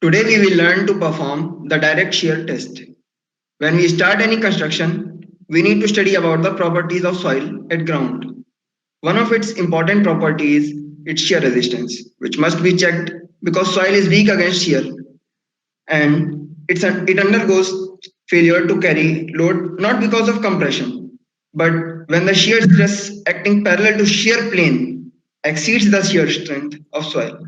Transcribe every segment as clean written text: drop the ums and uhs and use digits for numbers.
Today we will learn to perform the direct shear test. When we start any construction, we need to study about the properties of soil at ground. One of its important properties is its shear resistance, which must be checked because soil is weak against shear and it undergoes failure to carry load not because of compression, but when the shear stress acting parallel to shear plane exceeds the shear strength of soil.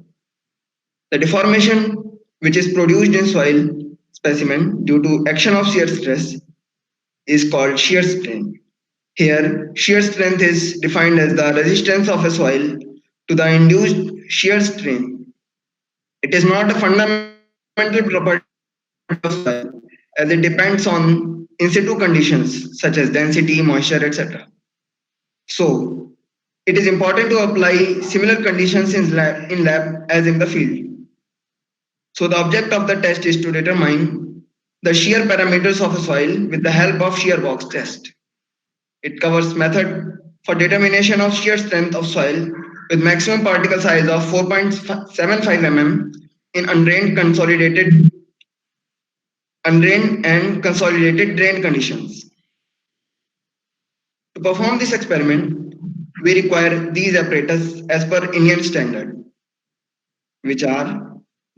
The deformation which is produced in soil specimen due to action of shear stress is called shear strain. Here, shear strength is defined as the resistance of a soil to the induced shear strain. It is not a fundamental property of soil as it depends on in situ conditions such as density, moisture, etc. So, it is important to apply similar conditions in lab as in the field. So the object of the test is to determine the shear parameters of a soil with the help of shear box test. It covers method for determination of shear strength of soil with maximum particle size of 4.75 mm in undrained and consolidated drain conditions. To perform this experiment, we require these apparatus as per Indian standard, which are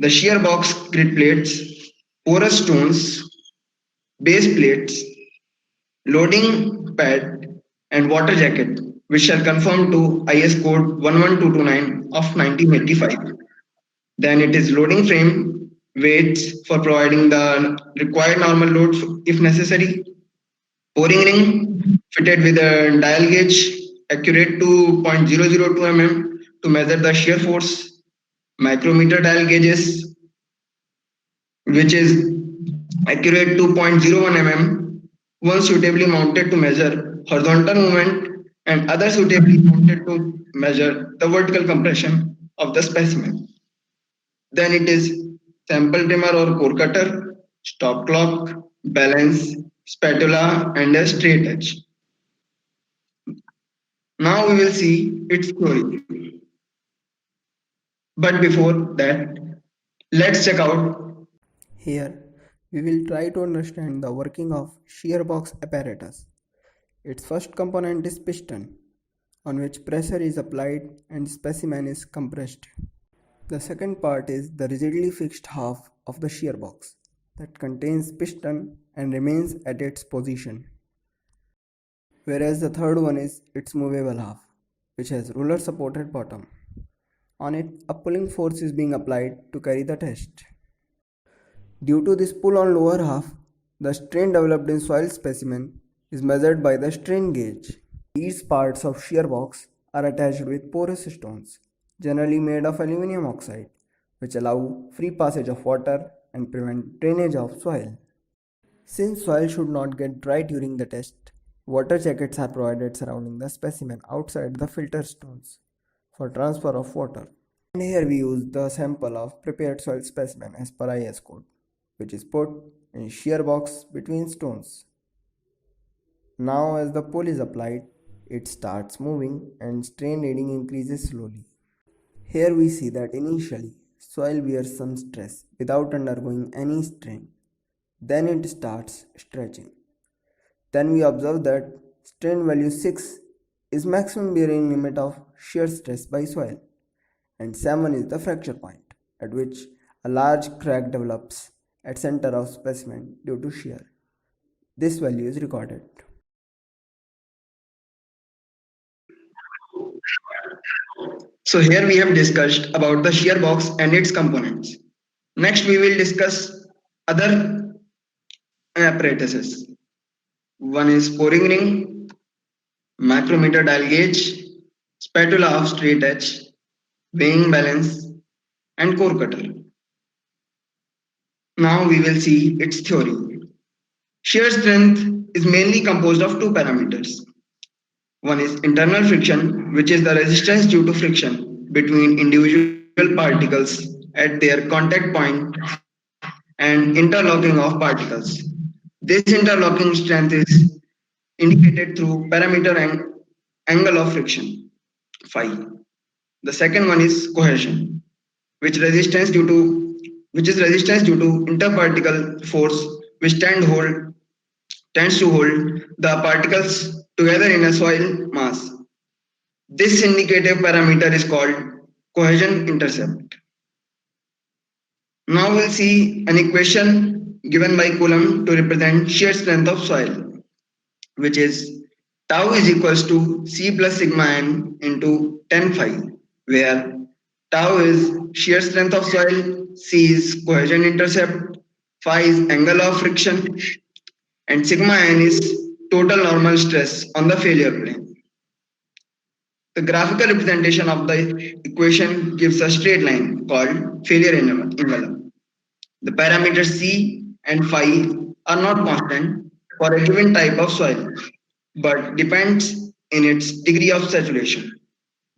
the shear box grid plates, porous stones, base plates, loading pad, and water jacket, which shall conform to IS code 11229 of 1985. Then it is loading frame, weights for providing the required normal load if necessary, pouring ring fitted with a dial gauge accurate to 0.002 mm to measure the shear force, micrometer dial gauges which is accurate to 0.01 mm, one suitably mounted to measure horizontal movement and other suitably mounted to measure the vertical compression of the specimen. Then it is sample trimmer or core cutter, stop clock, balance, spatula and a straight edge. Now we will see its theory. But before that, let's check out. Here, we will try to understand the working of shear box apparatus. Its first component is piston, on which pressure is applied and specimen is compressed. The second part is the rigidly fixed half of the shear box that contains piston and remains at its position. Whereas the third one is its movable half, which has roller supported bottom. On it, a pulling force is being applied to carry the test. Due to this pull on lower half, the strain developed in soil specimen is measured by the strain gauge. These parts of shear box are attached with porous stones, generally made of aluminum oxide, which allow free passage of water and prevent drainage of soil. Since soil should not get dry during the test, water jackets are provided surrounding the specimen outside the filter stones for transfer of water. And here we use the sample of prepared soil specimen as per IS code, which is put in shear box between stones. Now as the pull is applied, it starts moving and strain reading increases slowly. Here we see that initially soil bears some stress without undergoing any strain. Then it starts stretching. Then we observe that strain value 6 is maximum bearing limit of shear stress by soil and 7 is the fracture point at which a large crack develops at center of specimen due to shear. This value is recorded. So here we have discussed about the shear box and its components. Next we will discuss other apparatuses. One is pouring ring, micrometer dial gauge, spatula of straight edge, weighing balance, and core cutter. Now we will see its theory. Shear strength is mainly composed of two parameters. One is internal friction, which is the resistance due to friction between individual particles at their contact point and interlocking of particles. This interlocking strength is indicated through parameter and angle of friction, phi. The second one is cohesion, which resistance due to which is resistance due to interparticle force, which tends to hold the particles together in a soil mass. This indicative parameter is called cohesion intercept. Now we'll see an equation given by Coulomb to represent shear strength of soil, which is tau is equals to C plus sigma n into 10 phi, where tau is shear strength of soil, C is cohesion intercept, phi is angle of friction, and sigma n is total normal stress on the failure plane. The graphical representation of the equation gives a straight line called failure envelope. The parameters C and phi are not constant for a given type of soil, but depends in its degree of saturation,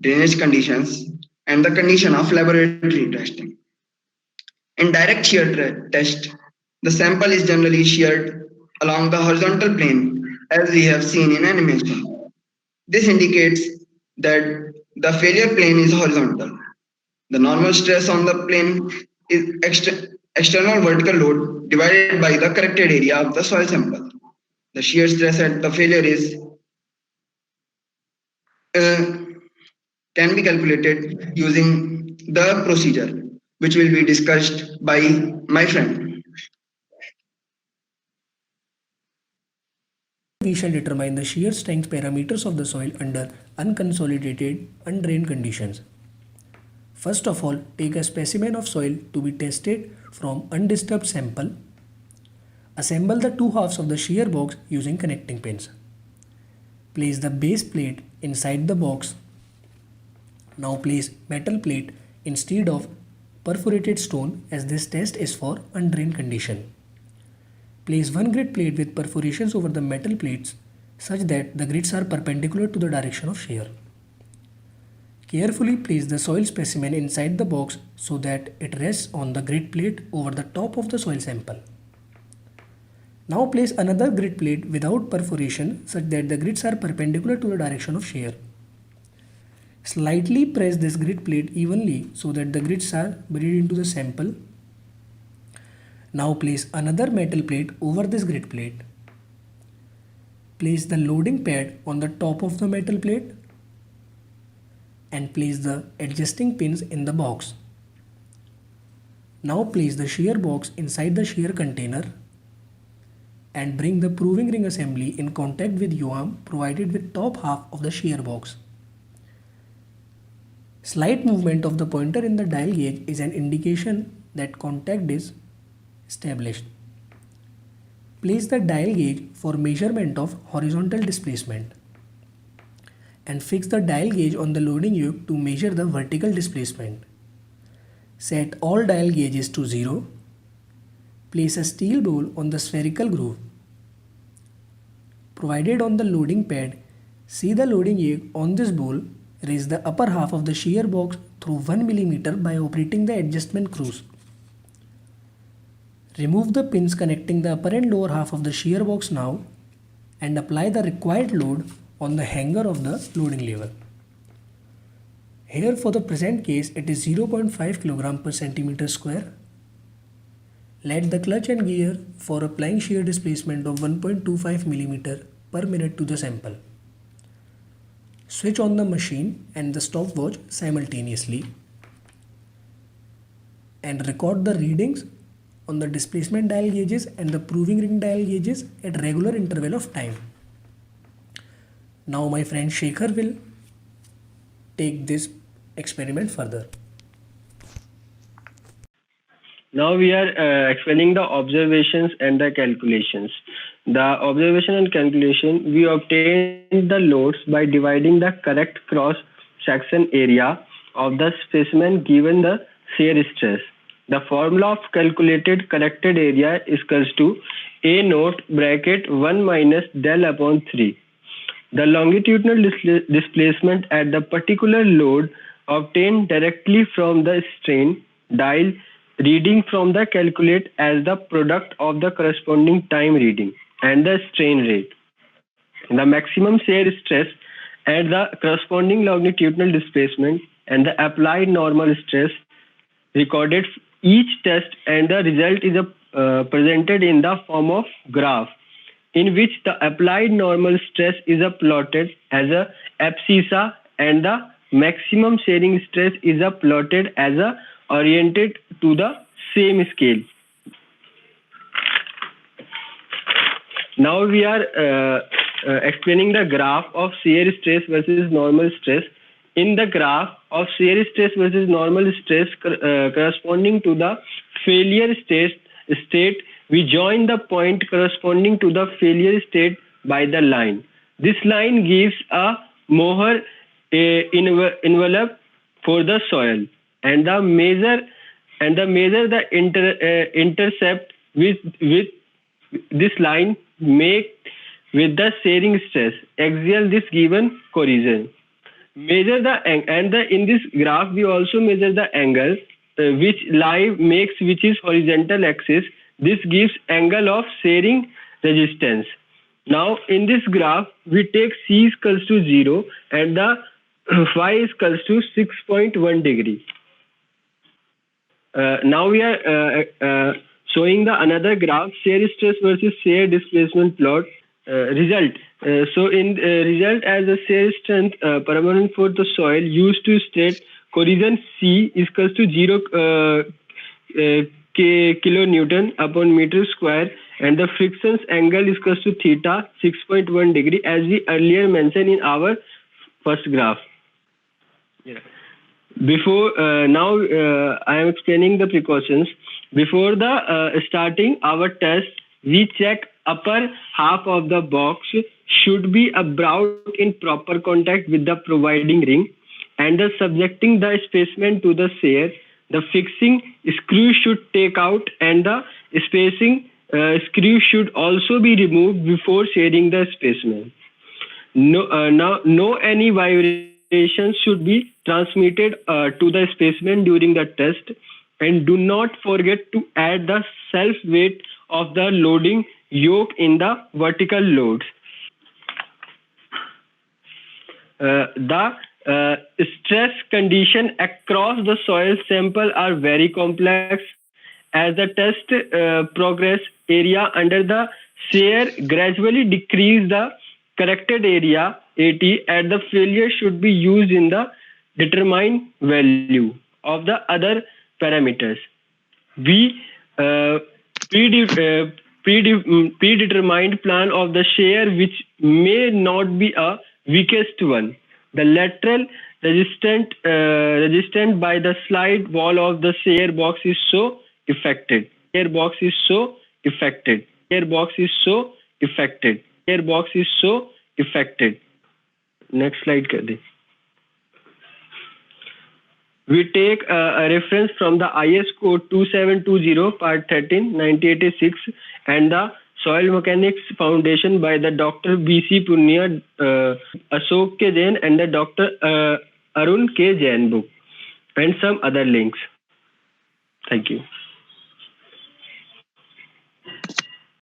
drainage conditions, and the condition of laboratory testing. In direct shear test, the sample is generally sheared along the horizontal plane as we have seen in animation. This indicates that the failure plane is horizontal. The normal stress on the plane is external vertical load divided by the corrected area of the soil sample. The shear stress at the failure is uh, can be calculated using the procedure, which will be discussed by my friend. We shall determine the shear strength parameters of the soil under unconsolidated, undrained conditions. First of all, take a specimen of soil to be tested from undisturbed sample. Assemble the two halves of the shear box using connecting pins. Place the base plate inside the box. Now place metal plate instead of perforated stone, as this test is for undrained condition. Place one grid plate with perforations over the metal plates such that the grids are perpendicular to the direction of shear. Carefully place the soil specimen inside the box so that it rests on the grid plate over the top of the soil sample. Now place another grid plate without perforation such that the grids are perpendicular to the direction of shear. Slightly press this grid plate evenly so that the grids are buried into the sample. Now place another metal plate over this grid plate. Place the loading pad on the top of the metal plate and place the adjusting pins in the box. Now place the shear box inside the shear container and bring the proving ring assembly in contact with U-arm provided with top half of the shear box. Slight movement of the pointer in the dial gauge is an indication that contact is established. Place the dial gauge for measurement of horizontal displacement and fix the dial gauge on the loading yoke to measure the vertical displacement. Set all dial gauges to 0. Place a steel bowl on the spherical groove provided on the loading pad. See the loading yoke on this bowl. Raise the upper half of the shear box through 1 mm by operating the adjustment screws. Remove the pins connecting the upper and lower half of the shear box now and apply the required load on the hanger of the loading lever. Here for the present case it is 0.5 kg per centimeter square. Let the clutch and gear for applying shear displacement of 1.25 mm per minute to the sample. Switch on the machine and the stopwatch simultaneously and record the readings on the displacement dial gauges and the proving ring dial gauges at regular interval of time. Now my friend Shekhar will take this experiment further. Now we are explaining the observations and the calculations. The observation and calculation, we obtain the loads by dividing the correct cross-section area of the specimen given the shear stress. The formula of calculated corrected area is equals to A naught bracket 1 minus del upon 3. The longitudinal displacement at the particular load obtained directly from the strain dial reading from the calculate as the product of the corresponding time reading and the strain rate. The maximum shear stress at the corresponding longitudinal displacement and the applied normal stress recorded each test and the result is presented in the form of graph, in which the applied normal stress is plotted as a abscissa and the maximum shearing stress is plotted as oriented to the same scale. Now we are explaining the graph of shear stress versus normal stress. In the graph of shear stress versus normal stress corresponding to the failure state, we join the point corresponding to the failure state by the line. This line gives a Mohr envelope for the soil, and the measure the intercept with this line make with the shearing stress axial this given cohesion. Measure the in this graph we also measure the angle which makes which is horizontal axis. This gives angle of shearing resistance. Now in this graph we take C is equals to 0 and the phi is equals to 6.1 degree. Now we are showing the another graph, shear stress versus shear displacement plot. Result. So in result as a shear strength permanent for the soil used to state cohesion C is equals to 0 kilonewton upon meter square, and the friction's angle is equals to theta 6.1 degree as we earlier mentioned in our first graph. Yeah. Before now I am explaining the precautions. Before the starting our test, we check upper half of the box should be brought in proper contact with the providing ring, and the subjecting the specimen to the shear. The fixing screw should take out and the spacing screw should also be removed before shearing the specimen. No any vibrations should be transmitted to the specimen during the test, and do not forget to add the self weight of the loading yoke in the vertical loads. The stress condition across the soil sample are very complex. As the test progress, area under the shear gradually decrease. The corrected area AT at the failure should be used in the determined value of the other parameters. We predetermined plan of the shear which may not be a weakest one. The lateral resistant by the slide wall of the shear box is so affected. Shear box is so affected. Shear box is so affected. Shear box is so affected. Next slide kar de. We take a reference from the IS code 2720 part 13 1986 and the Soil Mechanics Foundation by the Dr. B.C. Punia, Ashok K. Jain and the Dr. Arun K. Jain book, and some other links. Thank you.